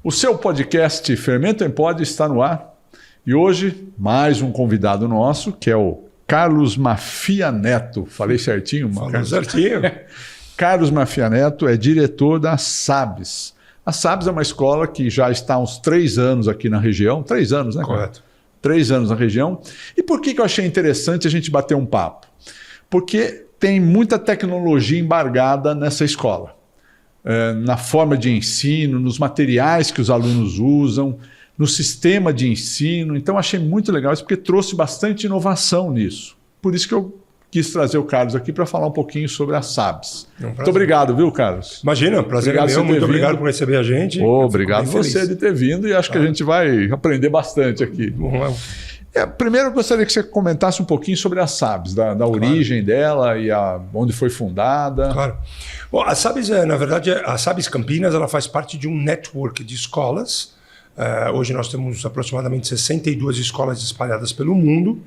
O seu podcast Fermento em Pod está no ar e hoje mais um convidado nosso, que é o Carlos Mafia Neto. Falei certinho? Falou certinho. Carlos Mafia Neto é diretor da SABS. A SABS é uma escola que já está há uns 3 anos aqui na região. 3 anos, né? Correto. 3 anos na região. E por que eu achei interessante a gente bater um papo? Porque tem muita tecnologia embargada nessa escola. Na forma de ensino, nos materiais que os alunos usam, no sistema de ensino. Então, achei muito legal isso, porque trouxe bastante inovação nisso. Por isso que eu quis trazer o Carlos aqui para falar um pouquinho sobre a SABS. Muito obrigado, viu, Carlos? Imagina, prazer é meu. Muito obrigado por receber a gente. Obrigado você de ter vindo e acho que a gente vai aprender bastante aqui. Primeiro, eu gostaria que você comentasse um pouquinho sobre a SABS, da origem dela e onde foi fundada. Claro. Bom, a SABS, na verdade, a SABS Campinas, ela faz parte de um network de escolas. Hoje nós temos aproximadamente 62 escolas espalhadas pelo mundo.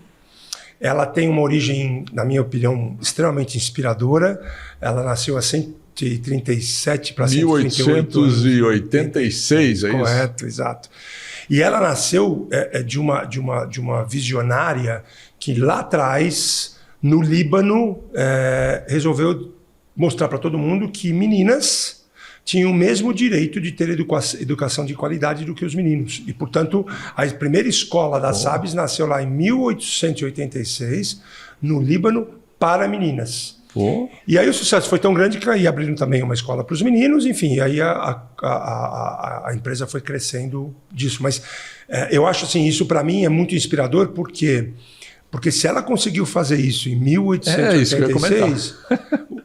Ela tem uma origem, na minha opinião, extremamente inspiradora. Ela nasceu há 137 para 138 anos. 1886, é isso? Correto, exato. E ela nasceu de uma visionária que lá atrás, no Líbano, resolveu mostrar para todo mundo que meninas tinham o mesmo direito de ter educação de qualidade do que os meninos. E, portanto, a primeira escola da SABS nasceu lá em 1886, no Líbano, para meninas. E aí o sucesso foi tão grande que aí abriram também uma escola para os meninos, enfim, e aí a empresa foi crescendo disso. Mas eu acho assim, isso para mim é muito inspirador, porque se ela conseguiu fazer isso em 1886,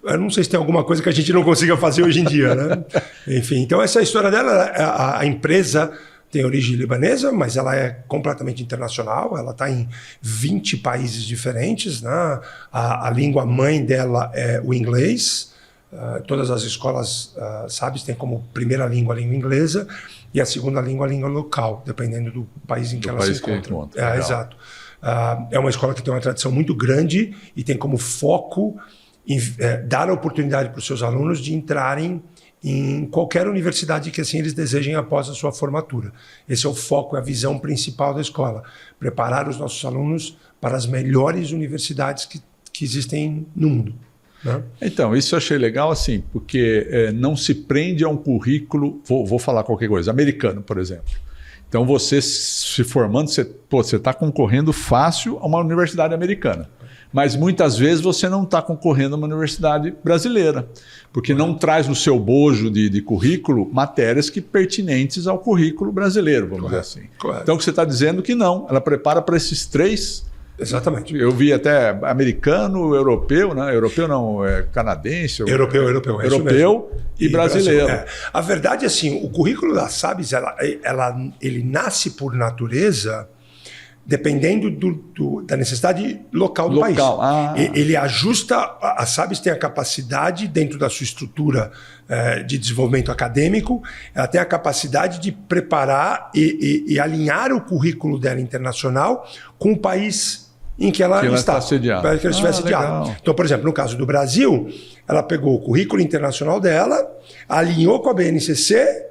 eu não sei se tem alguma coisa que a gente não consiga fazer hoje em dia, né? Enfim, então essa história dela, a empresa tem origem libanesa, mas ela é completamente internacional, ela está em 20 países diferentes, né? A língua mãe dela é o inglês, todas as escolas, SABS, têm como primeira língua a língua inglesa e a segunda língua a língua local, dependendo do país em que ela se encontra. Exato. É uma escola que tem uma tradição muito grande e tem como foco dar a oportunidade para os seus alunos de entrarem em qualquer universidade que assim eles desejem após a sua formatura. Esse é o foco, a visão principal da escola. Preparar os nossos alunos para as melhores universidades que existem no mundo. Né? Então, isso eu achei legal, assim, porque não se prende a um currículo, vou falar qualquer coisa, americano, por exemplo. Então, você se formando, você está concorrendo fácil a uma universidade americana. Mas muitas vezes você não está concorrendo a uma universidade brasileira, porque não traz no seu bojo de currículo matérias pertinentes ao currículo brasileiro, vamos dizer assim. Então, o que você está dizendo que não, ela prepara para esses 3. Exatamente. Eu vi até americano, europeu, né? Europeu não, canadense. Europeu e brasileiro. A verdade é assim, o currículo da SABS, ele nasce por natureza dependendo da necessidade local do país. Ele ajusta, a SABS tem a capacidade, dentro da sua estrutura de desenvolvimento acadêmico, ela tem a capacidade de preparar e alinhar o currículo dela internacional com o país em que ela está sediada. Para que ela estivesse sediada. Então, por exemplo, no caso do Brasil, ela pegou o currículo internacional dela, alinhou com a BNCC,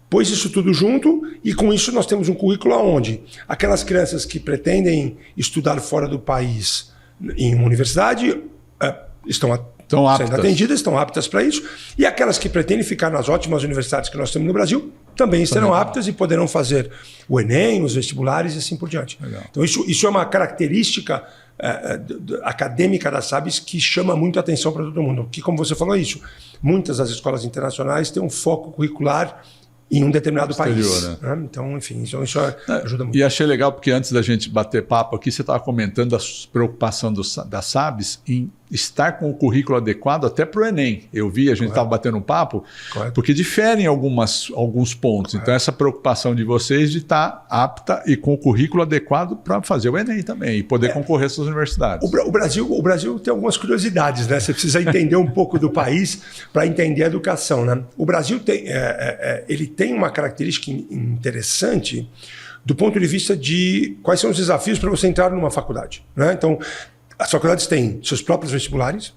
pôs isso tudo junto e com isso nós temos um currículo onde aquelas crianças que pretendem estudar fora do país em uma universidade estão sendo atendidas, estão aptas para isso, e aquelas que pretendem ficar nas ótimas universidades que nós temos no Brasil também serão aptas e poderão fazer o Enem, os vestibulares e assim por diante. Legal. Então isso é uma característica acadêmica da SABS que chama muito a atenção para todo mundo, que, como você falou, é isso. Muitas das escolas internacionais têm um foco curricular em um determinado país. Né? Então, enfim, isso ajuda muito. E achei legal porque antes da gente bater papo aqui, você estava comentando a preocupação da SABS em estar com o currículo adequado até para o Enem. Eu vi, a gente estava batendo um papo, porque diferem alguns pontos. Então, essa preocupação de vocês de estar apta e com o currículo adequado para fazer o Enem também e poder concorrer às suas universidades. O Brasil tem algumas curiosidades, né? Você precisa entender um pouco do país para entender a educação, né? O Brasil ele tem uma característica interessante do ponto de vista de quais são os desafios para você entrar numa faculdade, né? Então, as faculdades têm seus próprios vestibulares,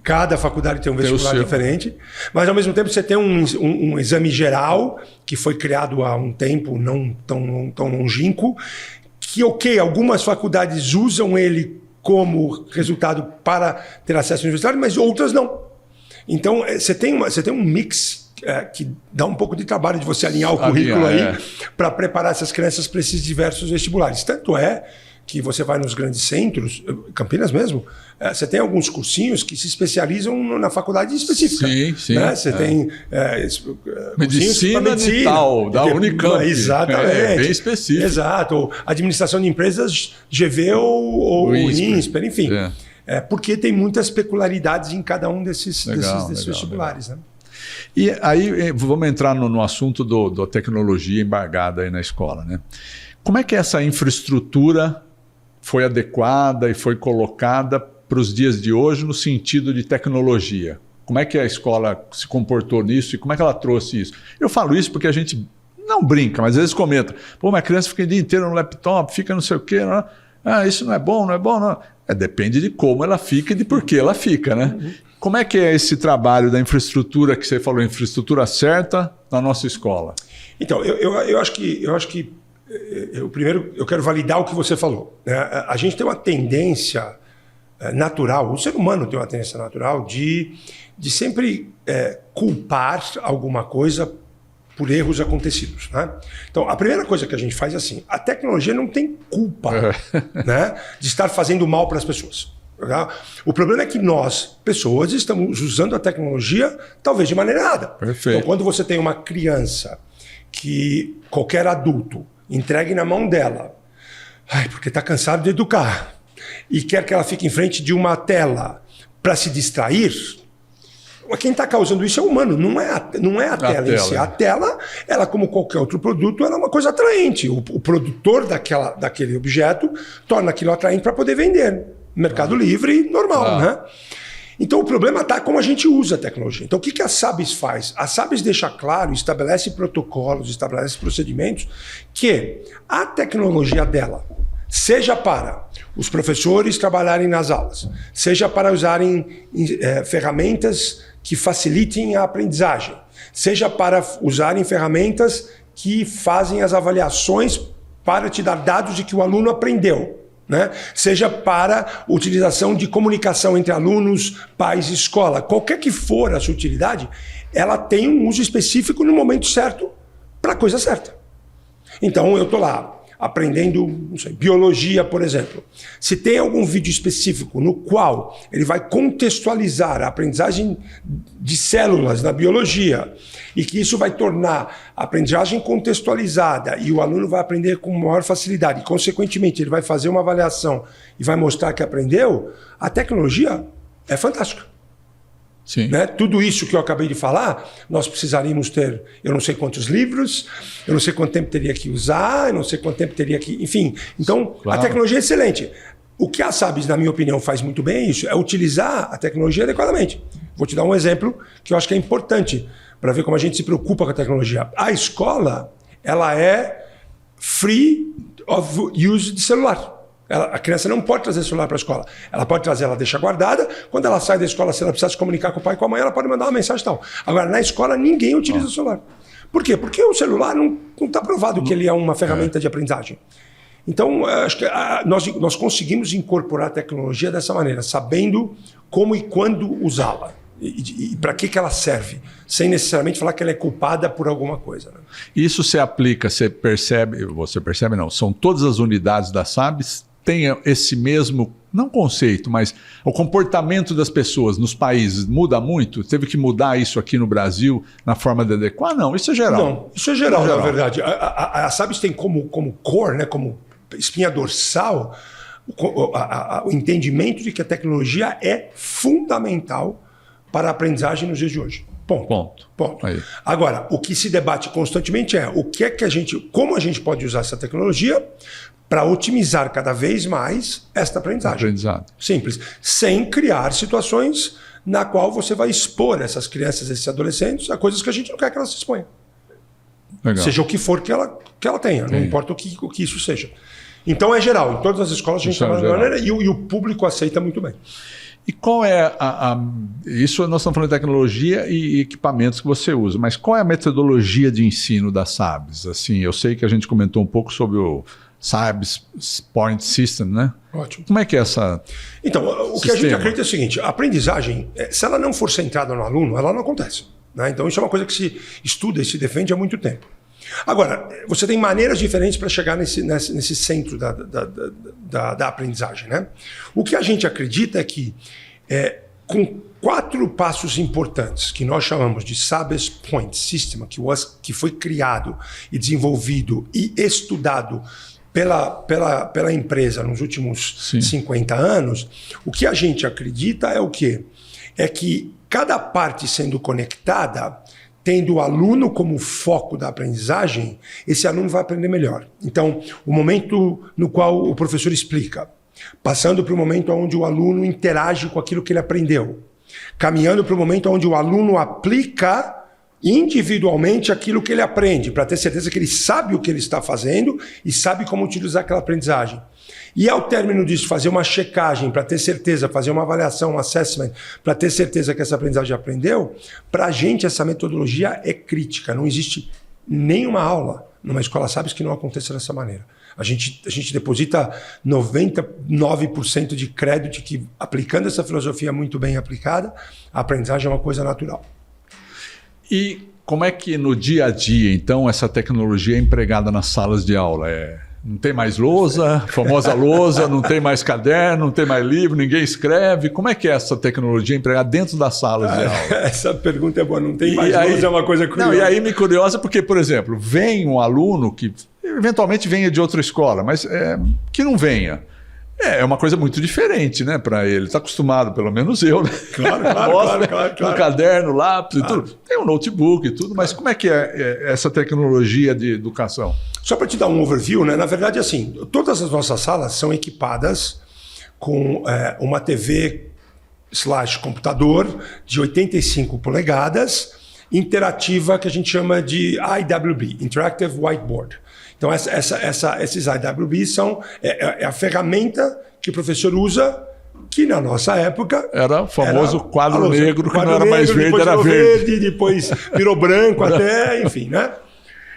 Cada faculdade tem um vestibular diferente, mas ao mesmo tempo você tem um exame geral que foi criado há um tempo não tão longínquo, que, ok, algumas faculdades usam ele como resultado para ter acesso à universidade, mas outras não. Então, você tem um mix que dá um pouco de trabalho de você alinhar o currículo aí para preparar essas crianças para esses diversos vestibulares. Tanto é que você vai nos grandes centros, Campinas mesmo, você tem alguns cursinhos que se especializam na faculdade específica. Sim. Né? Você tem medicina digital, da Unicamp. Exatamente. Bem específico. Exato. Ou administração de empresas, GV ou INSPER, enfim. Porque tem muitas peculiaridades em cada um desses vestibulares. Né? E aí, vamos entrar no assunto da tecnologia embargada aí na escola. Né? Como é que essa infraestrutura foi adequada e foi colocada para os dias de hoje no sentido de tecnologia? Como é que a escola se comportou nisso e como é que ela trouxe isso? Eu falo isso porque a gente não brinca, mas às vezes comenta. Pô, mas a criança fica o dia inteiro no laptop, fica não sei o quê. Não. Isso não é bom, não. Depende de como ela fica e de por que ela fica, né? Uhum. Como é que é esse trabalho da infraestrutura que você falou, infraestrutura certa na nossa escola? Então, eu acho que primeiro eu quero validar o que você falou. Né? A gente tem uma tendência natural, o ser humano tem uma tendência natural de sempre culpar alguma coisa por erros acontecidos. Né? Então, a primeira coisa que a gente faz é assim, a tecnologia não tem culpa né, de estar fazendo mal para as pessoas. Tá? O problema é que nós, pessoas, estamos usando a tecnologia talvez de maneira errada. Perfeito. Então, quando você tem uma criança que qualquer adulto entregue na mão dela, porque está cansado de educar, e quer que ela fique em frente de uma tela para se distrair, quem está causando isso é o humano, não é a tela em si. A tela, ela como qualquer outro produto, ela é uma coisa atraente. O produtor daquele objeto torna aquilo atraente para poder vender. Mercado livre, normal, né? Então o problema está como a gente usa a tecnologia. Então o que a Sabes faz? A Sabes deixa claro, estabelece protocolos, estabelece procedimentos que a tecnologia dela, seja para os professores trabalharem nas aulas, seja para usarem ferramentas que facilitem a aprendizagem, seja para usarem ferramentas que fazem as avaliações para te dar dados de que o aluno aprendeu. Né? Seja para utilização de comunicação entre alunos, pais e escola. Qualquer que for a sua utilidade, ela tem um uso específico no momento certo para a coisa certa. Então eu estou lá aprendendo, não sei, biologia, por exemplo. Se tem algum vídeo específico no qual ele vai contextualizar a aprendizagem de células na biologia e que isso vai tornar a aprendizagem contextualizada e o aluno vai aprender com maior facilidade e, consequentemente, ele vai fazer uma avaliação e vai mostrar que aprendeu, a tecnologia é fantástica. Sim. Né? Tudo isso que eu acabei de falar, nós precisaríamos ter, eu não sei quantos livros, eu não sei quanto tempo teria que usar, eu não sei quanto tempo teria que... Enfim, então claro. A tecnologia é excelente. O que a Sabes, na minha opinião, faz muito bem é isso, é utilizar a tecnologia adequadamente. Vou te dar um exemplo que eu acho que é importante para ver como a gente se preocupa com a tecnologia. A escola, ela é free of use de celular. A criança não pode trazer celular para a escola. Está pode trazer, ela deixa guardada. Quando ela sai da escola, se ela precisar se comunicar com o pai e com a mãe, ela pode mandar uma mensagem e tal. Agora, na escola, ninguém utiliza o celular. Por quê? Porque o celular não está provado que ele é uma ferramenta de aprendizagem. Então, acho que nós conseguimos incorporar a tecnologia dessa maneira, sabendo como e quando usá-la. E para que ela serve, sem necessariamente falar que ela é culpada por alguma coisa. Né? Isso se aplica, você percebe não, são todas as unidades da Sabes tem esse mesmo, não conceito, mas o comportamento das pessoas nos países muda muito? Teve que mudar isso aqui no Brasil na forma de adequar? Não, isso é geral. Não, isso é geral, na verdade. A Sabes tem como core, né, como espinha dorsal, o entendimento de que a tecnologia é fundamental para a aprendizagem nos dias de hoje. Ponto. Aí. Agora, o que se debate constantemente é como a gente pode usar essa tecnologia para otimizar cada vez mais esta aprendizagem. Simples. Sem criar situações na qual você vai expor essas crianças, esses adolescentes, a coisas que a gente não quer que elas se exponham. Legal. Seja o que for que ela tenha, não importa o que isso seja. Então é geral, em todas as escolas a gente trabalha de maneira e o público aceita muito bem. E qual é isso nós estamos falando de tecnologia e equipamentos que você usa, mas qual é a metodologia de ensino da SABS? Assim, eu sei que a gente comentou um pouco sobre o SABS Point System, né? Ótimo. Como é que é essa... Então, o que a gente acredita é o seguinte, a aprendizagem, se ela não for centrada no aluno, ela não acontece. Né? Então, isso é uma coisa que se estuda e se defende há muito tempo. Agora, você tem maneiras diferentes para chegar nesse centro da aprendizagem. Né? O que a gente acredita é que, com 4 passos importantes, que nós chamamos de SABS Point System, que foi criado e desenvolvido e estudado pela empresa nos últimos 50 anos, o que a gente acredita é o quê? É que cada parte sendo conectada, tendo o aluno como foco da aprendizagem, esse aluno vai aprender melhor. Então, o momento no qual o professor explica, passando para o momento onde o aluno interage com aquilo que ele aprendeu, caminhando para o momento onde o aluno aplica individualmente aquilo que ele aprende, para ter certeza que ele sabe o que ele está fazendo e sabe como utilizar aquela aprendizagem. E ao término disso, fazer uma checagem para ter certeza, fazer uma avaliação, um assessment, para ter certeza que essa aprendizagem aprendeu, para a gente essa metodologia é crítica. Não existe nenhuma aula numa escola SABS que não aconteça dessa maneira. A gente deposita 99% de crédito que, aplicando essa filosofia muito bem aplicada, a aprendizagem é uma coisa natural. E como é que no dia a dia, então, essa tecnologia é empregada nas salas de aula? Não tem mais lousa, famosa lousa, não tem mais caderno, não tem mais livro, ninguém escreve. Como é que é essa tecnologia empregada dentro das salas de aula? Essa pergunta é boa, não tem mais lousa, é uma coisa curiosa. Não, e aí me curiosa porque, por exemplo, vem um aluno que eventualmente venha de outra escola, mas que não venha. É uma coisa muito diferente, né, para ele. Está acostumado, pelo menos eu, né? Claro. Um caderno, lápis e tudo. Tem um notebook e tudo, mas como é que é essa tecnologia de educação? Só para te dar um overview, né? Na verdade, assim, todas as nossas salas são equipadas com uma TV/computador de 85 polegadas, interativa, que a gente chama de IWB, Interactive Whiteboard. Então, esses IWB são a ferramenta que o professor usa, que na nossa época... Era o famoso quadro negro, que não era mais verde, era verde. Depois virou branco até, enfim, né?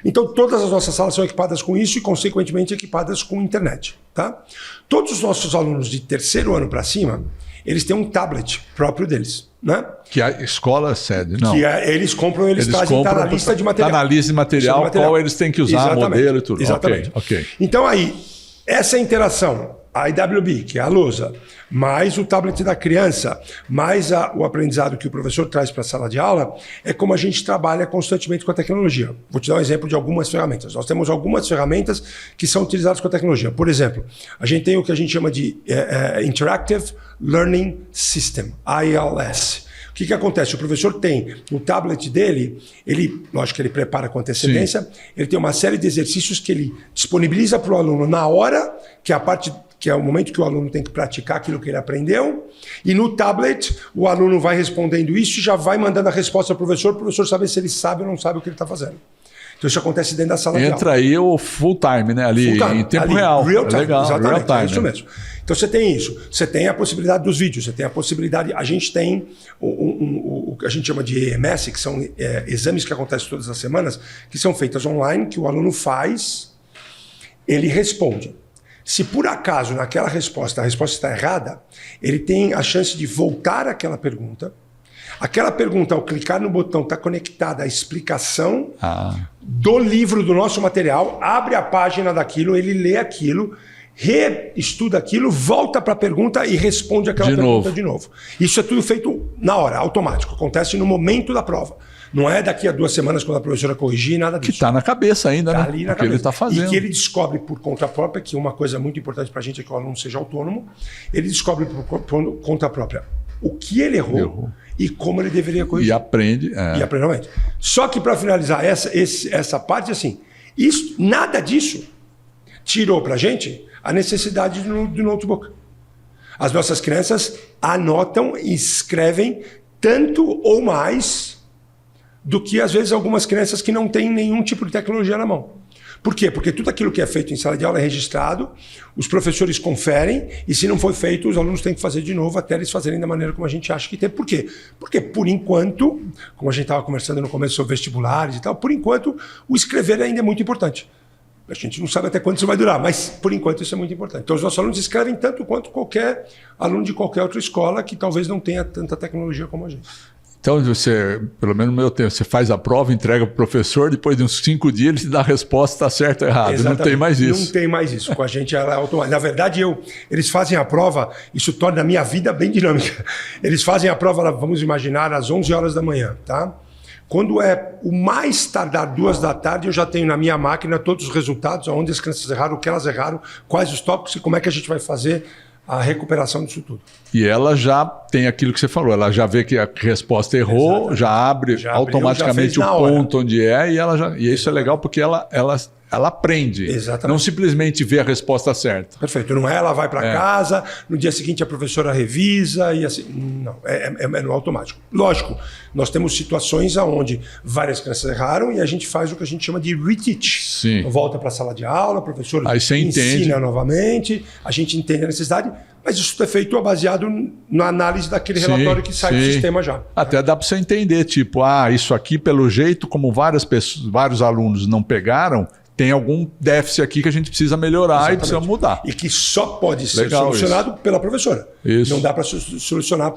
Então, todas as nossas salas são equipadas com isso e, consequentemente, equipadas com internet. Tá? Todos os nossos alunos de 3º ano para cima, eles têm um tablet próprio deles. Né? Que a escola cede, não. Que eles compram, eles trazem, está na lista de material. Está na lista de material, qual eles têm que usar, modelo e tudo. Exatamente. Okay. Então aí, essa interação, a IWB, que é a lousa, mais o tablet da criança, mais o aprendizado que o professor traz para a sala de aula, é como a gente trabalha constantemente com a tecnologia. Vou te dar um exemplo de algumas ferramentas. Nós temos algumas ferramentas que são utilizadas com a tecnologia. Por exemplo, a gente tem o que a gente chama de Interactive Learning System, ILS. O que acontece? O professor tem no tablet dele, lógico que ele prepara com antecedência, sim, ele tem uma série de exercícios que ele disponibiliza para o aluno na hora, que é o momento que o aluno tem que praticar aquilo que ele aprendeu, e no tablet o aluno vai respondendo isso e já vai mandando a resposta ao professor, para o professor saber se ele sabe ou não sabe o que ele está fazendo. Então isso acontece dentro da sala de aula. Entra aí o full time, né? Ali em tempo real. Real time, legal, exatamente, real time, é isso mesmo. Então você tem isso, você tem a possibilidade dos vídeos, você tem a possibilidade... A gente tem o que a gente chama de EMS, que são exames que acontecem todas as semanas, que são feitas online, que o aluno faz, ele responde. Se por acaso naquela resposta a resposta está errada, ele tem a chance de voltar àquela pergunta. Aquela pergunta, ao clicar no botão, está conectada à explicação do livro, do nosso material, abre a página daquilo, ele lê aquilo, reestuda aquilo, volta para a pergunta e responde aquela pergunta de novo. Isso é tudo feito na hora, automático, acontece no momento da prova. Não é daqui a 2 semanas quando a professora corrigir, nada disso. Que está na cabeça ainda, né? Ali na cabeça. Ele está fazendo. E que ele descobre por conta própria, que uma coisa muito importante para a gente é que o aluno seja autônomo, ele descobre por conta própria o que ele errou. E como ele deveria corrigir. E aprende. E aprende realmente. Só que para finalizar essa parte, assim, nada disso tirou para a gente a necessidade do notebook. As nossas crianças anotam e escrevem tanto ou mais do que, às vezes, algumas crianças que não têm nenhum tipo de tecnologia na mão. Por quê? Porque tudo aquilo que é feito em sala de aula é registrado, os professores conferem, e se não foi feito, os alunos têm que fazer de novo até eles fazerem da maneira como a gente acha que tem. Por quê? Porque, por enquanto, como a gente estava conversando no começo sobre vestibulares e tal, por enquanto, o escrever ainda é muito importante. A gente não sabe até quanto isso vai durar, mas, por enquanto, isso é muito importante. Então, os nossos alunos escrevem tanto quanto qualquer aluno de qualquer outra escola que talvez não tenha tanta tecnologia como a gente. Então, você, pelo menos no meu tempo, você faz a prova, entrega para o professor, depois de uns 5 dias ele te dá a resposta, está certo ou errado. Exatamente. Não tem mais isso. Não tem mais isso. Com a gente ela é automática. Na verdade, eles fazem a prova, isso torna a minha vida bem dinâmica. Eles fazem a prova, vamos imaginar, às 11 horas da manhã, tá? Quando é o mais tardar 2 da tarde, eu já tenho na minha máquina todos os resultados, onde as crianças erraram, o que elas erraram, quais os tópicos e como é que a gente vai fazer a recuperação disso tudo. E ela já tem aquilo que você falou, ela já vê que a resposta errou, exatamente, já abre automaticamente o ponto onde é, e isso é legal porque ela aprende. Exatamente. Não simplesmente vê a resposta certa. Perfeito. Não é ela vai para casa, no dia seguinte a professora revisa e assim. Não, é no automático. Lógico, nós temos situações onde várias crianças erraram e a gente faz o que a gente chama de reteach. Sim. Volta para a sala de aula, o professor ensina entende novamente, a gente entende a necessidade, mas isso é feito baseado na análise daquele relatório que sai do sistema já. Até dá para você entender, tipo, isso aqui pelo jeito, como vários alunos não pegaram, tem algum déficit aqui que a gente precisa melhorar. Exatamente. E precisa mudar. E que só pode ser solucionado pela professora. Isso. Não dá para solucionar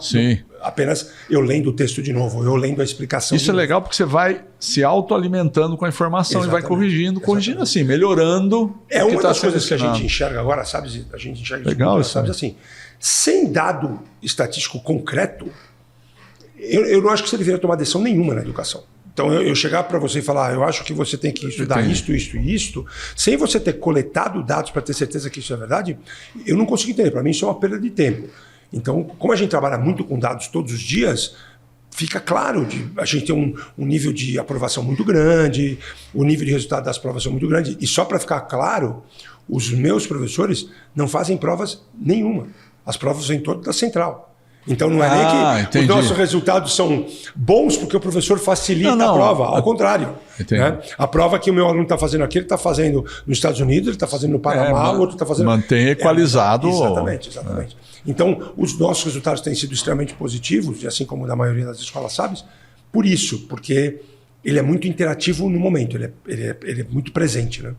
apenas eu lendo o texto de novo, eu lendo a explicação. Isso é legal porque você vai se autoalimentando com a informação. Exatamente. E vai corrigindo assim, melhorando. É uma das coisas que a gente enxerga agora, sabe? A gente enxerga legal, isso, sabe? Assim, sem dado estatístico concreto, eu não acho que você deveria tomar decisão nenhuma na educação. Então, eu chegar para você e falar, eu acho que você tem que estudar isto, sem você ter coletado dados para ter certeza que isso é verdade, eu não consigo entender. Para mim, isso é uma perda de tempo. Então, como a gente trabalha muito com dados todos os dias, fica claro, a gente tem um nível de aprovação muito grande, o nível de resultado das provas é muito grande. E só para ficar claro, os meus professores não fazem provas nenhuma. As provas vêm todas da central. Então não é nem que os nossos resultados são bons porque o professor facilita a prova, ao contrário. Né? A prova que o meu aluno está fazendo aqui, ele está fazendo nos Estados Unidos, ele está fazendo no Panamá, o outro está fazendo... Mantém equalizado. Exatamente. Então os nossos resultados têm sido extremamente positivos, e assim como da maioria das escolas sabem, por isso, porque ele é muito interativo no momento, ele é muito presente, né?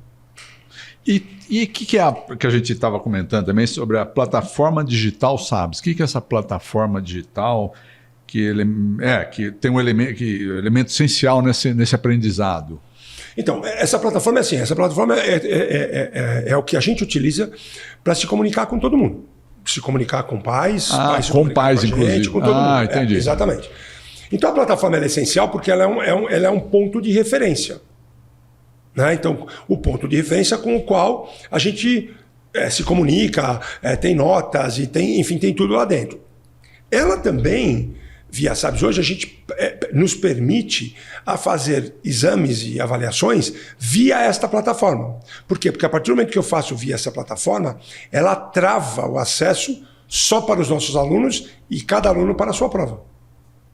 E o que é que a gente estava comentando também sobre a plataforma digital Sabes? O que é essa plataforma digital que tem um elemento essencial nesse aprendizado? Então, essa plataforma é assim, é o que a gente utiliza para se comunicar com todo mundo. Se comunicar com pais, com pais, inclusive. Com todo mundo. Entendi. Exatamente. Então a plataforma é essencial porque ela é um ponto de referência. Né? Então, o ponto de referência com o qual a gente se comunica, tem notas e tem tudo lá dentro. Ela também, via Sabes, hoje a gente nos permite a fazer exames e avaliações via esta plataforma. Por quê? Porque a partir do momento que eu faço via essa plataforma, ela trava o acesso só para os nossos alunos e cada aluno para a sua prova.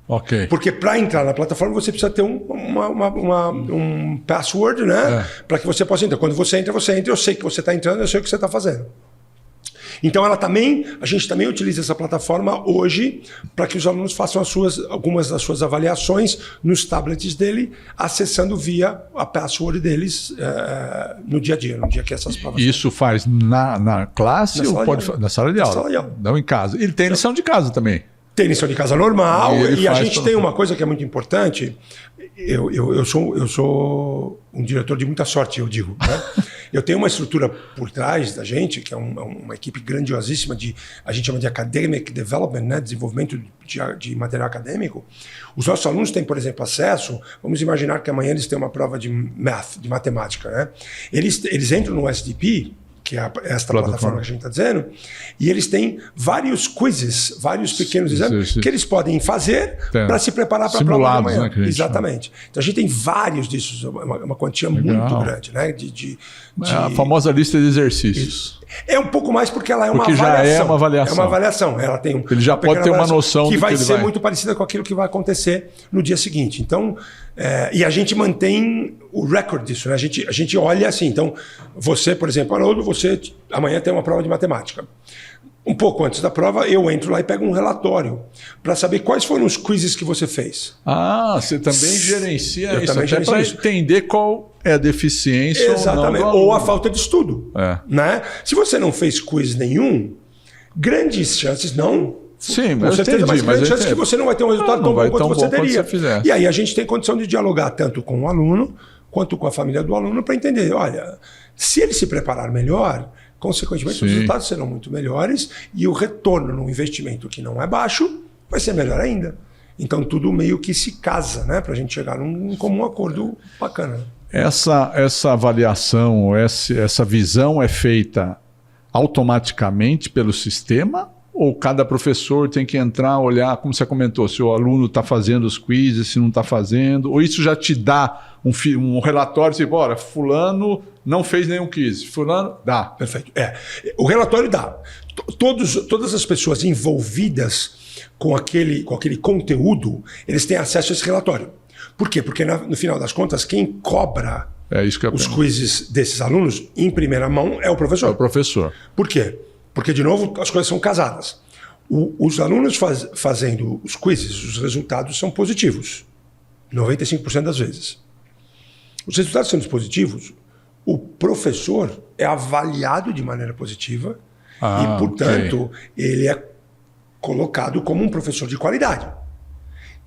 Okay. Porque para entrar na plataforma você precisa ter um password, né? Para que você possa entrar. Quando você entra, eu sei que você está entrando, eu sei o que você está fazendo. Então a gente também utiliza essa plataforma hoje para que os alunos façam algumas das suas avaliações nos tablets dele, acessando via a password deles no dia a dia, no dia que essas provas. Isso faz na classe na sala de aula? Não em casa. Ele tem lição de casa também. Tem lição de casa normal e a gente tem uma coisa que é muito importante. Eu sou um diretor de muita sorte, eu digo. Né? Eu tenho uma estrutura por trás da gente, que é uma equipe grandiosíssima a gente chama de Academic Development, né? Desenvolvimento de material acadêmico. Os nossos alunos têm, por exemplo, acesso, vamos imaginar que amanhã eles têm uma prova de matemática. Né? Eles entram no SDP, que é esta plataforma que a gente está dizendo, e eles têm vários quizzes, vários pequenos exames que eles podem fazer para se preparar para a prova da manhã. Né, exatamente. Então a gente tem vários disso, uma quantia muito grande. Né, a famosa lista de exercícios. É um pouco mais porque ela é uma Porque avaliação. já é uma avaliação. É uma avaliação. Ela tem Ele já pode ter uma noção que do vai que ele ser vai... muito parecida com aquilo que vai acontecer no dia seguinte. Então, e a gente mantém o recorde disso, né? A gente olha assim. Então, você, por exemplo, Haroldo, você amanhã tem uma prova de matemática. Um pouco antes da prova, eu entro lá e pego um relatório para saber quais foram os quizzes que você fez. Ah, você também gerencia Eu isso, também até para entender qual é a deficiência Exatamente. ou não. Ou a falta de estudo. Né? Se você não fez quiz nenhum, grandes chances não. Sim, com certeza, mas grandes chances que você não vai ter um resultado tão bom quanto você teria. E aí a gente tem condição de dialogar tanto com o aluno quanto com a família do aluno para entender, olha, se ele se preparar melhor, consequentemente, os resultados serão muito melhores e o retorno no investimento que não é baixo vai ser melhor ainda. Então, tudo meio que se casa, né? Para a gente chegar num comum acordo bacana. Essa avaliação, essa visão é feita automaticamente pelo sistema? Ou cada professor tem que entrar, olhar, como você comentou, se o aluno está fazendo os quizzes, se não está fazendo? Ou isso já te dá um relatório, tipo, olha, fulano não fez nenhum quiz, fulano dá. Perfeito. O relatório dá. Todas as pessoas envolvidas com aquele conteúdo, eles têm acesso a esse relatório. Por quê? Porque no final das contas, quem cobra os quizzes desses alunos em primeira mão é o professor. É o professor. Por quê? Porque, de novo, as coisas são casadas. Os alunos fazendo os quizzes, os resultados são positivos. 95% das vezes. Os resultados sendo positivos, o professor é avaliado de maneira positiva e, portanto, ele é colocado como um professor de qualidade.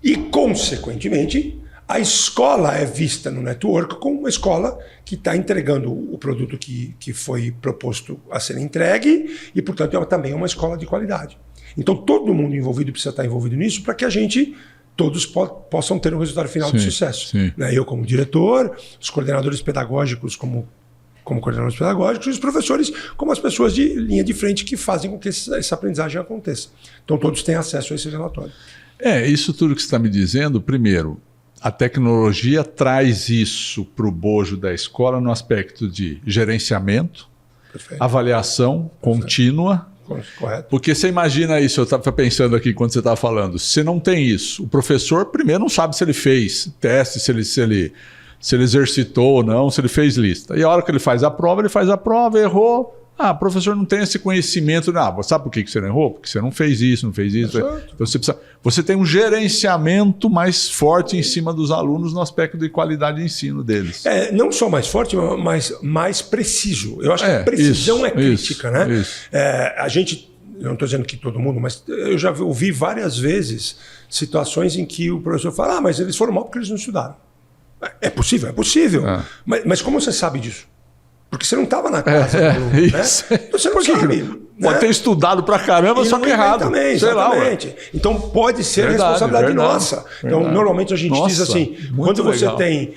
E, consequentemente, a escola é vista no network como uma escola que está entregando o produto que foi proposto a ser entregue e, portanto, é também uma escola de qualidade. Então, todo mundo envolvido precisa estar envolvido nisso para que a gente, todos possam ter um resultado final de sucesso. Né? Eu como diretor, os coordenadores pedagógicos como coordenadores pedagógicos e os professores como as pessoas de linha de frente que fazem com que essa aprendizagem aconteça. Então, todos têm acesso a esse relatório. Isso tudo que você está me dizendo, primeiro, a tecnologia traz isso para o bojo da escola no aspecto de gerenciamento, avaliação contínua. Correto. Porque você imagina isso, eu estava pensando aqui quando você estava falando, se não tem isso, o professor primeiro não sabe se ele fez teste, se ele exercitou ou não, se ele fez lista. E a hora que ele faz a prova, errou. O professor não tem esse conhecimento. Sabe por que você não errou? Porque você não fez isso, não fez isso. Então você tem um gerenciamento mais forte em cima dos alunos no aspecto de qualidade de ensino deles. Não só mais forte, mas mais preciso. Eu acho que a precisão é crítica. Né? A gente, eu não estou dizendo que todo mundo, mas eu já ouvi várias vezes situações em que o professor fala, mas eles foram mal porque eles não estudaram. É possível. Mas como você sabe disso? Porque você não estava na casa do aluno, né? Então você não sabe. Pode ter estudado pra caramba, só que errado. Exatamente. Então pode ser responsabilidade nossa. Então, normalmente a gente diz assim, quando você tem,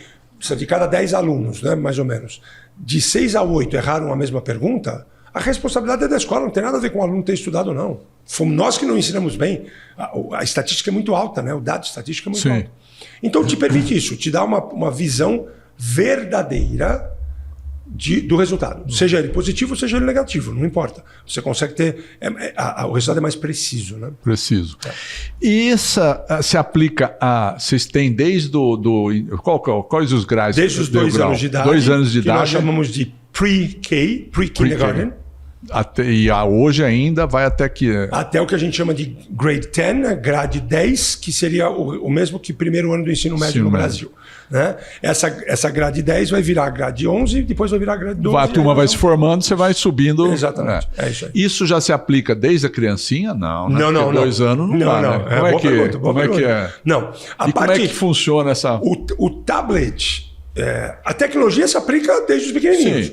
de cada 10 alunos, né, mais ou menos, de 6 a 8 erraram a mesma pergunta, a responsabilidade é da escola, não tem nada a ver com o aluno ter estudado ou não. Fomos nós que não ensinamos bem. A estatística é muito alta, né? O dado estatístico é muito alto. Então te permite isso, te dá uma visão verdadeira do resultado. Seja ele positivo, seja ele negativo, não importa. Você consegue ter... o resultado é mais preciso. Né? Preciso. E essa se aplica a... Vocês têm desde quais os graus? Desde os 2 anos de idade. 2 anos de que idade. Nós chamamos de pre-kindergarten. E hoje ainda vai até que... Até o que a gente chama de grade 10, grade 10, que seria o mesmo que primeiro ano do ensino médio no Brasil. Né? Essa grade 10 vai virar grade 11 e depois vai virar grade 12. A turma vai se formando, você vai subindo. Exatamente. É isso aí. Isso já se aplica desde a criancinha? Não, né? Não. 2 anos não dá, né? Como é que é? Não. Como é que funciona essa... O tablet... a tecnologia se aplica desde os pequenininhos.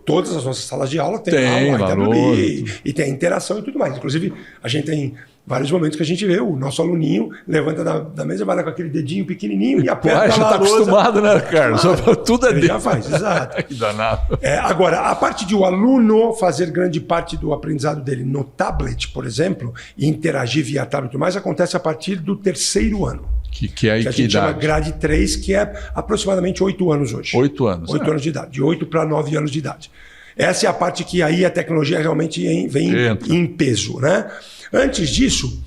Todas as nossas salas de aula tem lá o IWB e tem a interação e tudo mais. Inclusive, a gente tem vários momentos que a gente vê o nosso aluninho levanta da mesa, vai lá com aquele dedinho pequenininho e aperta já está acostumado, né, Carlos? Tudo ele já faz, exato. Que danado. Agora, a parte de o aluno fazer grande parte do aprendizado dele no tablet, por exemplo, e interagir via tablet e tudo mais, acontece a partir do 3º ano. Que é a que a gente chama grade 3, que é aproximadamente 8 anos hoje. 8 anos. 8 anos de idade. De 8 para 9 anos de idade. Essa é a parte que aí a tecnologia realmente vem em peso, né? Antes disso,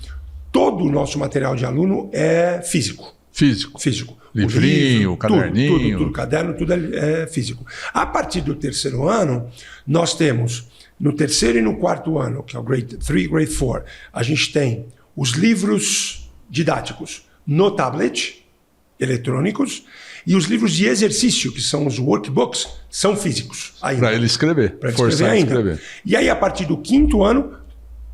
todo o nosso material de aluno é físico. Físico. Livrinho, caderninho. Tudo, caderno, tudo é físico. A partir do terceiro ano, nós temos, no terceiro e no quarto ano, que é o Grade 3, Grade 4, a gente tem os livros didáticos no tablet, eletrônicos, e os livros de exercício, que são os workbooks, são físicos. Para ele escrever. Para escrever ainda. Escrever. E aí, a partir do quinto ano,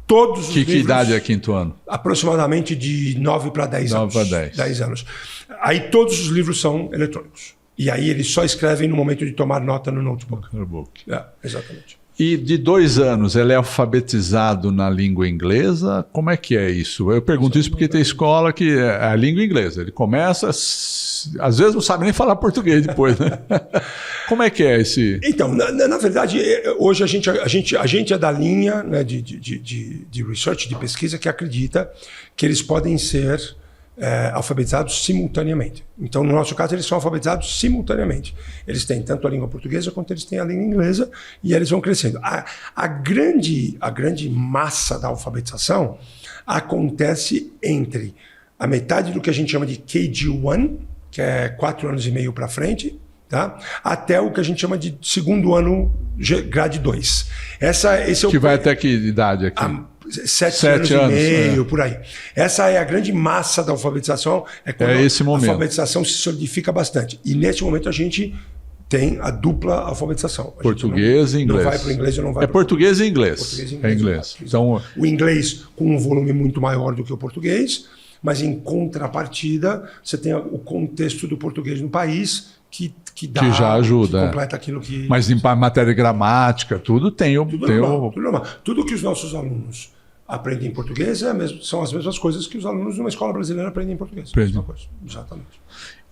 todos os livros... Que idade é quinto ano? Aproximadamente de 9 para 10 anos. 9 para 10 anos. Aí todos os livros são eletrônicos. E aí eles só escrevem no momento de tomar nota no notebook. Exatamente. E de 2 anos, ele é alfabetizado na língua inglesa? Como é que é isso? Eu pergunto isso porque tem escola que é a língua inglesa. Ele começa, às vezes não sabe nem falar português depois, né? Como é que é esse... Então, na verdade, hoje a gente é da linha, né, de research, de pesquisa, que acredita que eles podem ser alfabetizados simultaneamente. Então, no nosso caso, eles são alfabetizados simultaneamente. Eles têm tanto a língua portuguesa quanto eles têm a língua inglesa e eles vão crescendo. A grande massa da alfabetização acontece entre a metade do que a gente chama de KG1, que é 4 anos e meio para frente, tá? Até o que a gente chama de segundo ano, grade 2. Esse é que vai até que idade aqui? 7 anos e meio, por aí. Essa é a grande massa da alfabetização. Quando esse momento. A alfabetização se solidifica bastante. E nesse momento a gente tem a dupla alfabetização. Português e inglês. Não vai para o inglês ou não vai para o português e inglês. Português e inglês. É inglês. Então, o inglês com um volume muito maior do que o português, mas em contrapartida você tem o contexto do português no país que já ajuda, que completa aquilo que... Mas em matéria de gramática, tudo tem o... Tudo normal. Tudo que os nossos alunos aprendem em português são as mesmas coisas que os alunos de uma escola brasileira aprendem em português. Exatamente.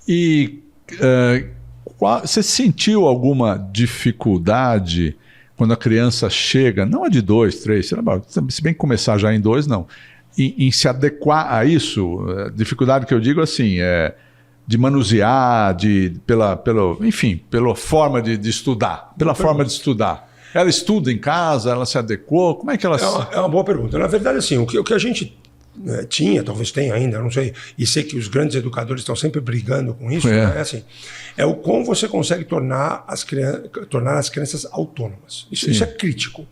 E você sentiu alguma dificuldade quando a criança chega, não é de 2, 3, se bem que começar já em 2, não, em se adequar a isso? Dificuldade que eu digo assim, de manusear, pela forma de estudar. Pela forma de estudar. Ela estuda em casa, ela se adequou? Como é que ela... É uma boa pergunta. Na verdade, assim, o que a gente tinha, talvez tenha ainda, não sei, e sei que os grandes educadores estão sempre brigando com isso, né? É o como você consegue tornar as crianças autônomas. Isso é crítico.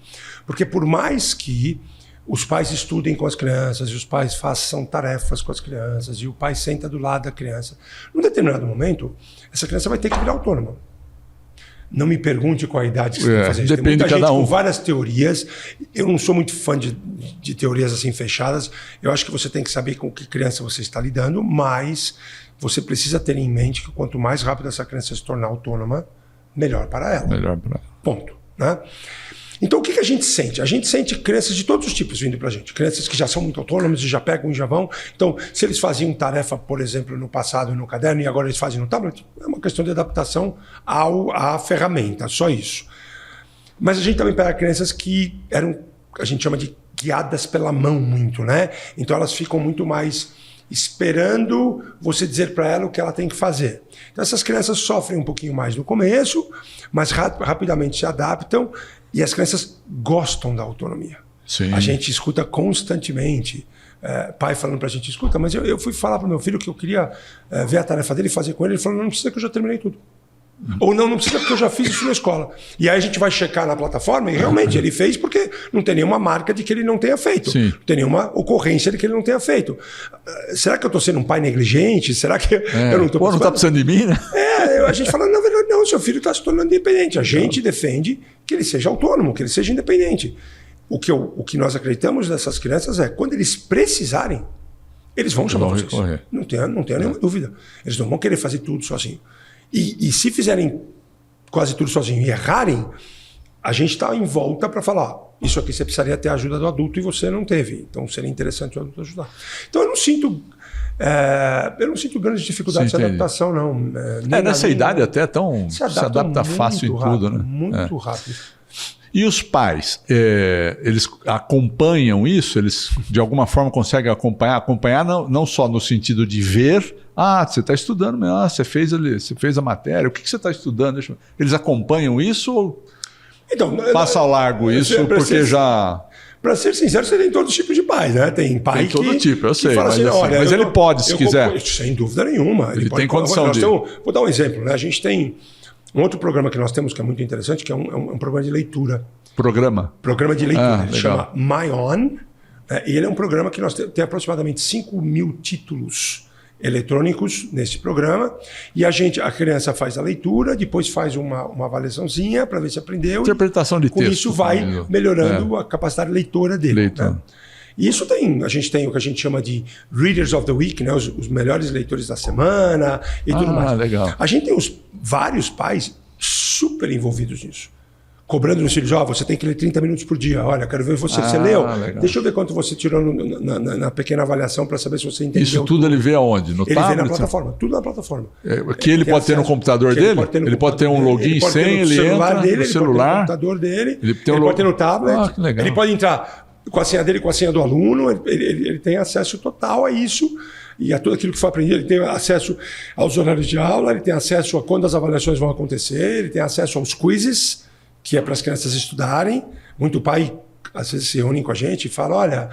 Porque por mais que os pais estudem com as crianças, e os pais façam tarefas com as crianças, e o pai senta do lado da criança, num determinado momento, essa criança vai ter que virar autônoma. Não me pergunte qual a idade que você tem que fazer isso. Depende tem muita de cada gente um. com várias teorias. Eu não sou muito fã de teorias assim fechadas. Eu acho que você tem que saber com que criança você está lidando, mas você precisa ter em mente que quanto mais rápido essa criança se tornar autônoma, melhor para ela. Melhor para ela. Ponto. Né? Então, o que a gente sente? A gente sente crianças de todos os tipos vindo para a gente. Crianças que já são muito autônomas e já pegam e já vão. Então, se eles faziam tarefa, por exemplo, no passado no caderno e agora eles fazem no tablet, é uma questão de adaptação à ferramenta, só isso. Mas a gente também pega crianças que eram, a gente chama de guiadas pela mão muito, né? Então, elas ficam muito mais esperando você dizer para ela o que ela tem que fazer. Então, essas crianças sofrem um pouquinho mais no começo, mas rapidamente se adaptam. E as crianças gostam da autonomia. Sim. A gente escuta constantemente pai falando para a gente, escuta, mas eu fui falar para o meu filho que eu queria ver a tarefa dele e fazer com ele. Ele falou, não precisa que eu já terminei tudo. Ou não precisa porque eu já fiz isso na escola. E aí a gente vai checar na plataforma e realmente ele fez porque não tem nenhuma marca de que ele não tenha feito. Sim. Não tem nenhuma ocorrência de que ele não tenha feito. Será que eu estou sendo um pai negligente? Será que eu não estou... Pô, não está precisando de mim, né? A gente fala, na verdade, não, seu filho está se tornando independente. A gente defende que ele seja autônomo, que ele seja independente. O que nós acreditamos nessas crianças é, quando eles precisarem, eles vão chamar vocês. Não tenha nenhuma dúvida. Eles não vão querer fazer tudo sozinho. E se fizerem quase tudo sozinho e errarem, a gente está em volta para falar, isso aqui você precisaria ter a ajuda do adulto e você não teve. Então seria interessante o adulto ajudar. Então eu não sinto grandes dificuldades de adaptação, não. Nessa idade até se adapta fácil em tudo, né? Muito rápido. E os pais, eles acompanham isso? Eles de alguma forma conseguem acompanhar não só no sentido de ver, você está estudando, você fez a matéria, o que você está estudando? Eles acompanham isso ou... Então, Passa ao largo isso, porque já... Para ser sincero, você tem todo tipo de pais, né? Tem pai tem todo tipo, eu sei, fala mas, assim, assim, olha, mas ele pode, se quiser. Sem dúvida nenhuma. Ele tem condição de... Vou dar um exemplo, né? A gente tem um outro programa que nós temos que é muito interessante, que é um programa de leitura. Programa de leitura. Ele legal. chama My On. E ele é um programa que nós tem aproximadamente 5.000 títulos eletrônicos nesse programa, e a criança faz a leitura, depois faz uma avaliaçãozinha para ver se aprendeu. Interpretação de texto. Com isso vai melhorando a capacidade leitora dele. Né? E isso a gente tem o que a gente chama de Readers of the Week, né? os melhores leitores da semana e tudo mais. Legal. A gente tem vários pais super envolvidos nisso. Cobrando nos filhos, você tem que ler 30 minutos por dia. Olha, quero ver você. Você leu? Legal. Deixa eu ver quanto você tirou na pequena avaliação para saber se você entendeu. Isso tudo ele vê aonde? No tablet? Ele vê na plataforma. Tudo na plataforma. Que ele pode ter no computador dele? Ele pode ter um login sem, ele entra no celular. No computador dele. Ele pode ter no tablet. Que legal. Ele pode entrar com a senha dele, com a senha do aluno. Ele tem acesso total a isso. E a tudo aquilo que foi aprendido, ele tem acesso aos horários de aula, ele tem acesso a quando as avaliações vão acontecer, ele tem acesso aos quizzes, que é para as crianças estudarem. Muito pai, às vezes, se reúne com a gente e fala, olha,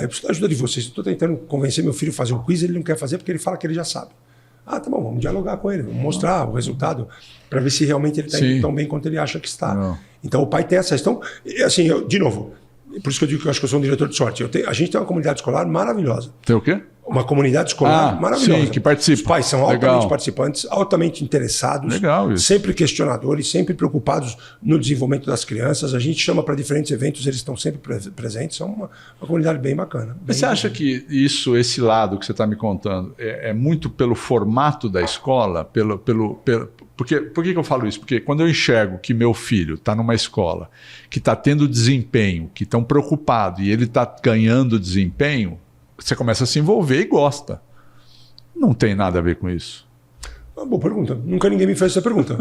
eu preciso da ajuda de vocês, estou tentando convencer meu filho a fazer um quiz, ele não quer fazer porque ele fala que ele já sabe. Tá bom, vamos dialogar com ele, vamos mostrar o resultado para ver se realmente ele está indo tão bem quanto ele acha que está. Não. Então, o pai tem acesso. Então, assim, de novo, por isso que eu digo que eu acho que eu sou um diretor de sorte. A gente tem uma comunidade escolar maravilhosa. Tem o quê? Uma comunidade escolar maravilhosa. Sim, que participa. Os pais são altamente participantes, altamente interessados, sempre questionadores, sempre preocupados no desenvolvimento das crianças. A gente chama para diferentes eventos, eles estão sempre presentes. São uma comunidade bem bacana. Mas você acha que esse lado que você está me contando, é muito pelo formato da escola? Por que eu falo isso? Porque quando eu enxergo que meu filho está numa escola que está tendo desempenho, que estão preocupados e ele está ganhando desempenho, você começa a se envolver e gosta. Não tem nada a ver com isso. Uma boa pergunta. Nunca ninguém me fez essa pergunta.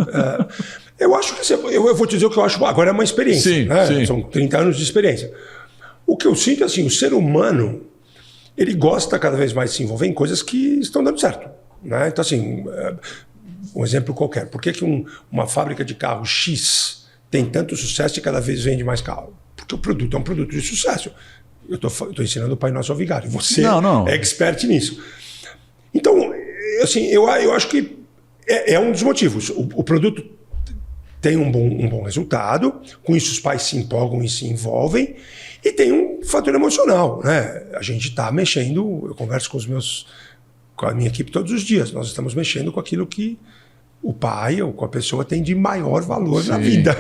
Eu acho que eu vou te dizer o que eu acho. Agora é uma experiência. Sim, né? sim. São 30 anos de experiência. O que eu sinto é assim, o ser humano ele gosta cada vez mais de se envolver em coisas que estão dando certo. Né? Então, assim, um exemplo qualquer. Por que uma fábrica de carro X tem tanto sucesso e cada vez vende mais carro? Porque o produto é um produto de sucesso. Eu estou ensinando o Pai Nosso ao Vigário. Você é expert nisso. Então, assim, eu acho que é um dos motivos. O produto tem um bom resultado, com isso os pais se empolgam e se envolvem, e tem um fator emocional. Né? A gente está mexendo, eu converso com a minha equipe todos os dias, nós estamos mexendo com aquilo que o pai ou com a pessoa tem de maior valor na vida.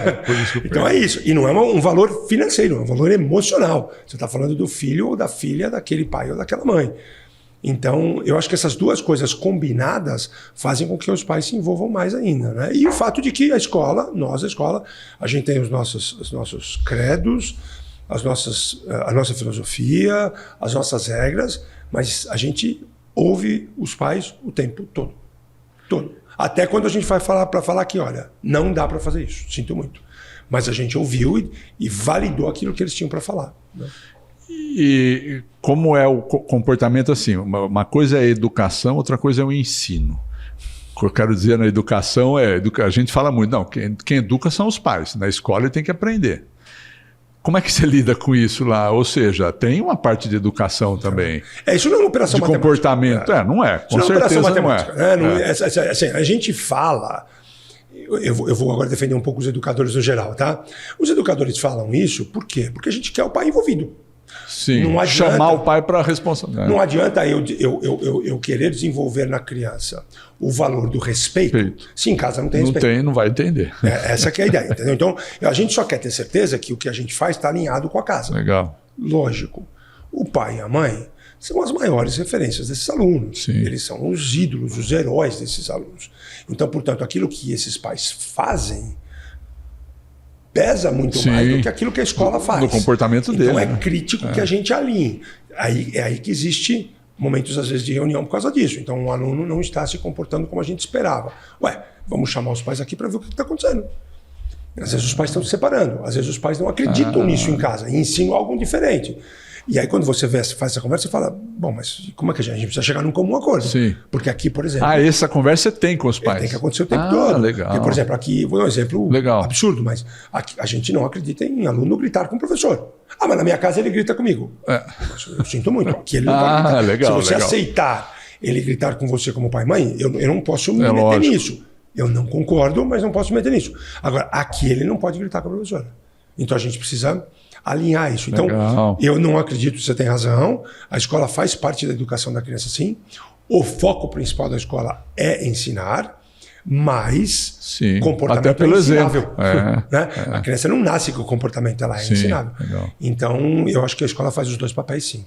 Então é isso. E não é um valor financeiro, é um valor emocional. Você está falando do filho ou da filha daquele pai ou daquela mãe. Então, eu acho que essas duas coisas combinadas fazem com que os pais se envolvam mais ainda. Né? E o fato de que a escola, a gente tem os nossos credos, a nossa filosofia, as nossas regras, mas a gente ouve os pais o tempo todo. Até quando a gente vai falar que, olha, não dá para fazer isso, sinto muito. Mas a gente ouviu e validou aquilo que eles tinham para falar. Né? E como é o comportamento assim? Uma coisa é a educação, outra coisa é o ensino. O que eu quero dizer na educação a gente fala muito, não, quem educa são os pais. Na escola ele tem que aprender. Como é que você lida com isso lá? Ou seja, tem uma parte de educação também. Isso não é uma operação de matemática. Comportamento. Não é. Com certeza não é. Assim, a gente fala... Eu vou agora defender um pouco os educadores no geral, tá? Os educadores falam isso por quê? Porque a gente quer o pai envolvido. Sim, não adianta, chamar o pai para a responsabilidade. Não adianta eu querer desenvolver na criança o valor do respeito se em casa não tem respeito. Não vai entender. Essa que é a ideia, entendeu? Então, a gente só quer ter certeza que o que a gente faz está alinhado com a casa. Legal. Lógico. O pai e a mãe são as maiores referências desses alunos. Sim. Eles são os ídolos, os heróis desses alunos. Então, portanto, aquilo que esses pais fazem pesa muito mais do que aquilo que a escola faz. No comportamento dele. Então é crítico que a gente alinhe. É aí que existe momentos, às vezes, de reunião por causa disso. Então, um aluno não está se comportando como a gente esperava. Vamos chamar os pais aqui para ver o que está acontecendo. Às vezes os pais estão se separando, às vezes os pais não acreditam nisso em casa e ensinam algo diferente. E aí quando você faz essa conversa, você fala, bom, mas como é que a gente precisa chegar num comum acordo? Sim. Porque aqui, por exemplo... essa conversa você tem com os pais. Tem que acontecer o tempo todo. Legal. Porque, por exemplo, aqui, vou dar um exemplo legal. absurdo, mas aqui, a gente não acredita em aluno gritar com o professor. Mas na minha casa ele grita comigo. Eu sinto muito. Aqui ele não pode gritar. Legal, se você aceitar ele gritar com você como pai e mãe, eu não posso me meter nisso. Eu não concordo, mas não posso me meter nisso. Agora, aqui ele não pode gritar com a professora. Então a gente precisa alinhar isso. Então, eu não acredito, você tem razão, a escola faz parte da educação da criança, sim. O foco principal da escola é ensinar, mas comportamento até pelo ensinável. Exemplo. Né? A criança não nasce com o comportamento, ela é ensinável. Legal. Então, eu acho que a escola faz os dois papéis, sim.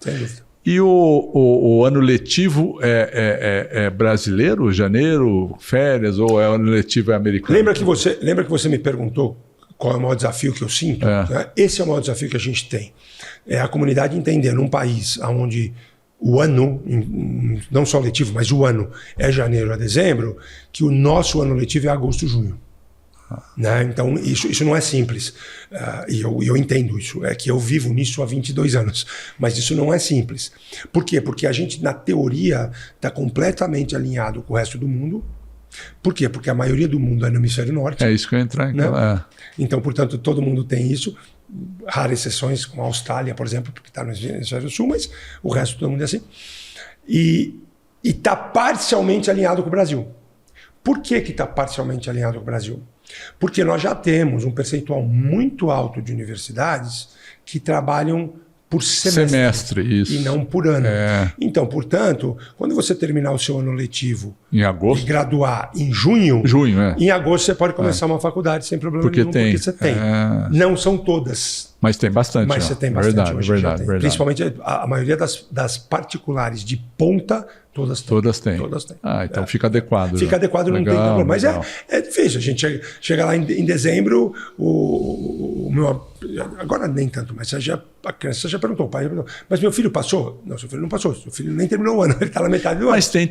Sem dúvida. E o ano letivo é brasileiro, janeiro, férias, ou é o ano letivo americano? Lembra que você me perguntou qual é o maior desafio que eu sinto? Né? Esse é o maior desafio que a gente tem. É a comunidade entender num país onde o ano, não só letivo, mas o ano é janeiro a dezembro, que o nosso ano letivo é agosto, junho. Né? Então, isso não é simples. E eu entendo isso. É que eu vivo nisso há 22 anos. Mas isso não é simples. Por quê? Porque a gente, na teoria, está completamente alinhado com o resto do mundo. Por quê? Porque a maioria do mundo é no hemisfério norte. É isso que eu ia entrar. Né? Então, portanto, todo mundo tem isso. Raras exceções, como a Austrália, por exemplo, porque está no hemisfério sul, mas o resto do mundo é assim. E está parcialmente alinhado com o Brasil. Por que está parcialmente alinhado com o Brasil? Porque nós já temos um percentual muito alto de universidades que trabalham por semestre isso. E não por ano. Então, portanto, quando você terminar o seu ano letivo em agosto, e graduar em junho, em agosto você pode começar uma faculdade sem problema nenhum, porque você tem. Não são todas. Mas tem bastante. Mas você tem bastante. Verdade. Principalmente a maioria das particulares de ponta, todas têm. Então fica adequado. Fica adequado, não tem problema. Mas é difícil. A gente chega lá em dezembro, o meu... Agora nem tanto, mas a criança já perguntou, o pai já perguntou, mas meu filho passou? Não, seu filho não passou. Seu filho nem terminou o ano, ele está na metade do ano. Mas tem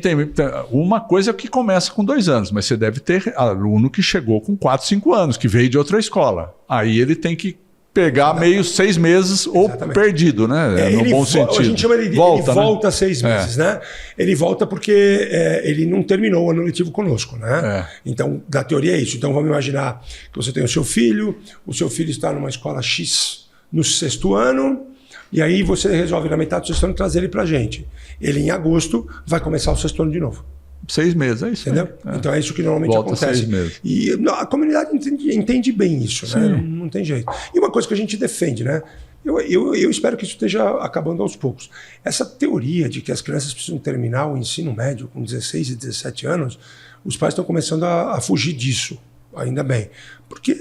uma coisa que começa com 2 anos, mas você deve ter aluno que chegou com 4, 5 anos, que veio de outra escola. Aí ele tem que pegar meio 6 meses ou perdido, né? No bom sentido. A gente chama ele volta 6 meses, né? Ele volta porque ele não terminou o ano letivo conosco, né? Então, da teoria é isso. Então, vamos imaginar que você tem o seu filho está numa escola X no 6º ano, e aí você resolve na metade do 6º ano trazer ele pra gente. Ele, em agosto, vai começar o 6º ano de novo. 6 meses, é isso. Entendeu? Então é isso que normalmente acontece. 6 meses. E a comunidade entende bem isso, né? Não tem jeito. E uma coisa que a gente defende, né? Eu espero que isso esteja acabando aos poucos. Essa teoria de que as crianças precisam terminar o ensino médio com 16 e 17 anos, os pais estão começando a fugir disso. Ainda bem. Porque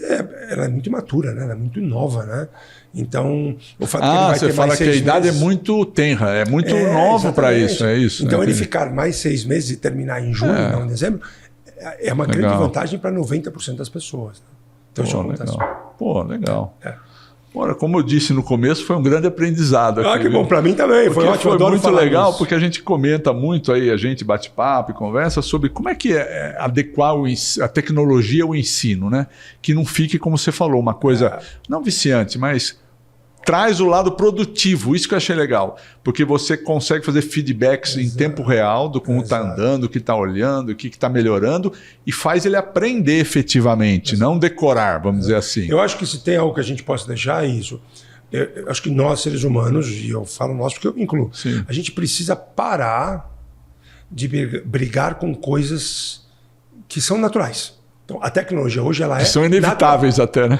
ela é muito imatura, né? Ela é muito nova, né? Então, o fato que ele vai ter mais 6 meses... Você fala que a idade é muito tenra, é muito nova para isso, é isso. Então, ele ficar mais 6 meses e terminar em junho, não em dezembro, é uma grande vantagem para 90% das pessoas. Né? Então, isso acontece. Legal. Ora, como eu disse no começo, foi um grande aprendizado aqui. Que bom, para mim também. Foi ótimo, foi muito legal, porque a gente comenta muito aí, a gente bate papo e conversa sobre como é que é adequar a tecnologia ao ensino, né? Que não fique, como você falou, uma coisa não viciante, mas traz o lado produtivo. Isso que eu achei legal, porque você consegue fazer feedbacks em tempo real do como está andando, o que está olhando, o que está melhorando, e faz ele aprender efetivamente, não decorar, vamos dizer assim. Eu acho que se tem algo que a gente possa deixar é isso. Eu acho que nós, seres humanos, e eu falo nós porque eu me incluo, a gente precisa parar de brigar com coisas que são naturais. Então, a tecnologia hoje ela são inevitáveis até, né?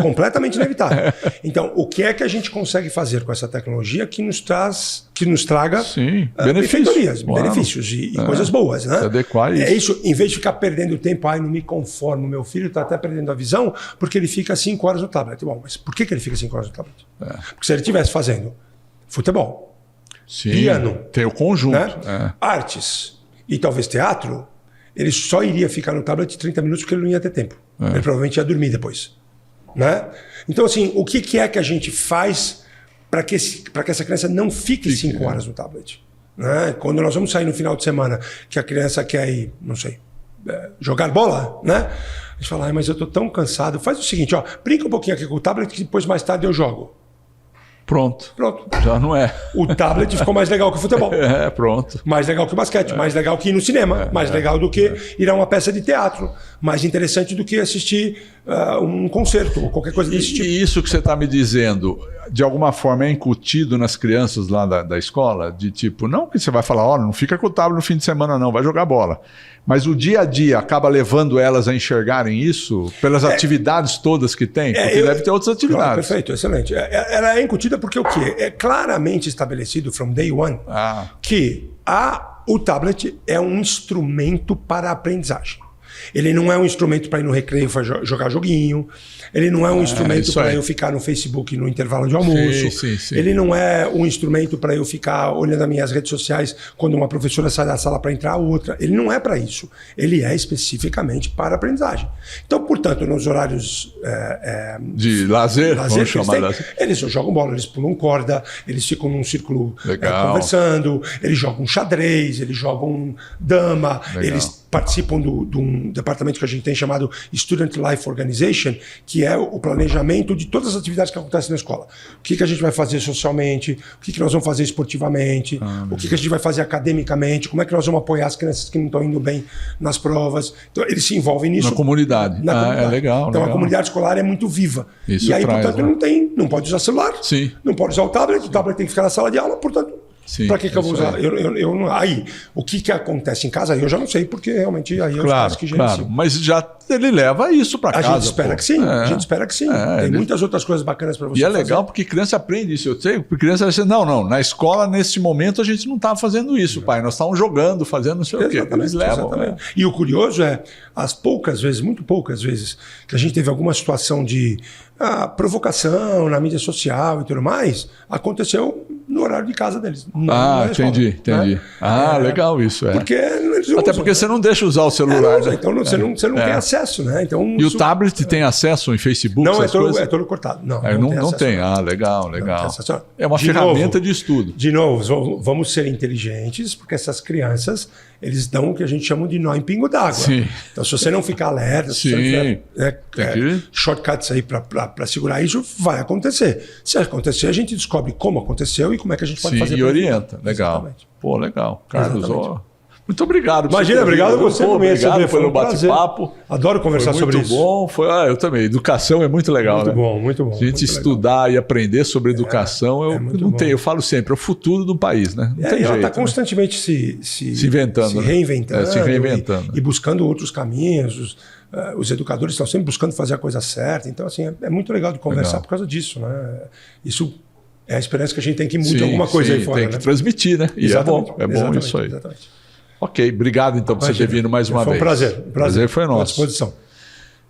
Completamente inevitável. Então, o que é que a gente consegue fazer com essa tecnologia que nos traga benefícios e coisas boas, né? Adequar isso. É isso, em vez de ficar perdendo tempo, não me conformo, meu filho está até perdendo a visão porque ele fica 5 horas no tablet. Bom, mas por que ele fica 5 horas no tablet? Porque se ele estivesse fazendo futebol, piano, tem o conjunto, né? Artes e talvez teatro, ele só iria ficar no tablet 30 minutos porque ele não ia ter tempo. Ele provavelmente ia dormir depois. Né? Então, assim, o que é que a gente faz para que essa criança não fique 5 horas no tablet? Né? Quando nós vamos sair no final de semana, que a criança quer ir, não sei, jogar bola, né? A gente fala, mas eu estou tão cansado. Faz o seguinte, ó, brinca um pouquinho aqui com o tablet que depois mais tarde eu jogo. Pronto. Pronto. Já não é. O tablet ficou mais legal que o futebol. Pronto. Mais legal que o basquete, mais legal que ir no cinema, mais legal do que ir a uma peça de teatro, mais interessante do que assistir um concerto ou qualquer coisa desse tipo. E isso que você está me dizendo, de alguma forma é incutido nas crianças lá da escola? De tipo, não que você vai falar, olha, não fica com o tablet no fim de semana não, vai jogar bola. Mas o dia a dia acaba levando elas a enxergarem isso pelas atividades todas que tem? Porque deve ter outras atividades. Claro, perfeito, excelente. Ela é incutida porque o quê? É claramente estabelecido from day one que o tablet é um instrumento para a aprendizagem. Ele não é um instrumento para ir no recreio jogar joguinho. Ele não é um instrumento para eu ficar no Facebook no intervalo de almoço. Sim. Ele não é um instrumento para eu ficar olhando as minhas redes sociais quando uma professora sai da sala para entrar outra. Ele não é para isso. Ele é especificamente para aprendizagem. Então, portanto, nos horários de lazer, vamos chamar lazer, eles jogam bola, eles pulam corda, eles ficam num círculo conversando, eles jogam xadrez, eles jogam dama, eles participam de um departamento que a gente tem chamado Student Life Organization, que é o planejamento de todas as atividades que acontecem na escola. O que a gente vai fazer socialmente, o que nós vamos fazer esportivamente, o que a gente vai fazer academicamente, como é que nós vamos apoiar as crianças que não estão indo bem nas provas. Então, eles se envolvem nisso. Na comunidade. É legal. Então, legal. A comunidade escolar é muito viva. Isso e aí, traz, portanto, não pode usar celular, Sim. não pode usar o tablet tem que ficar na sala de aula, portanto... Para que eu vou usar? Aí, o que acontece em casa, eu já não sei, porque realmente aí eu faço que gerencio. Mas já ele leva isso para casa. A gente espera que sim. A gente espera que sim. Tem muitas outras coisas bacanas para você fazer. E é legal porque criança aprende isso. Eu sei, porque criança vai dizer, não, na escola, nesse momento, a gente não estava fazendo isso, pai. Nós estávamos jogando, fazendo não sei o quê. Eles levam. E o curioso é, as poucas vezes, muito poucas vezes, que a gente teve alguma situação de provocação na mídia social e tudo mais, aconteceu no horário de casa deles. Entendi. Né? Legal isso. Porque até porque você não deixa usar o celular. Né? Então você não tem acesso, né? Então, o tablet tem acesso em Facebook? Não, é todo cortado. Não tem. Legal. É uma ferramenta de estudo. De novo, vamos ser inteligentes, porque essas crianças, eles dão o que a gente chama de nó em pingo d'água. Então, se você não ficar alerta, se você não tiver shortcuts aí para segurar isso, vai acontecer. Se acontecer, a gente descobre como aconteceu e como é que a gente pode fazer. E orienta. Legal. Exatamente. Pô, legal. Carlos, muito obrigado. Imagina, obrigado a você. Obrigado pelo bate-papo. Adoro conversar sobre isso. Muito bom. Eu também. Educação é muito legal, muito bom. A gente estudar e aprender sobre educação, eu falo sempre, é o futuro do país, né? Não tem jeito. Ela está constantemente se inventando, se reinventando. Se reinventando. E buscando outros caminhos. Os educadores estão sempre buscando fazer a coisa certa. Então, assim, é muito legal de conversar por causa disso, né? Isso é a esperança que a gente tem que mude alguma coisa aí fora. Tem que transmitir, né? E é bom isso aí. Exatamente. Ok, obrigado então por você ter vindo mais uma vez. Foi um prazer. O prazer foi nosso. À disposição.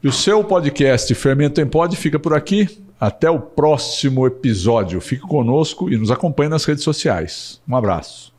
E o seu podcast Fermento em Pod fica por aqui. Até o próximo episódio. Fique conosco e nos acompanhe nas redes sociais. Um abraço.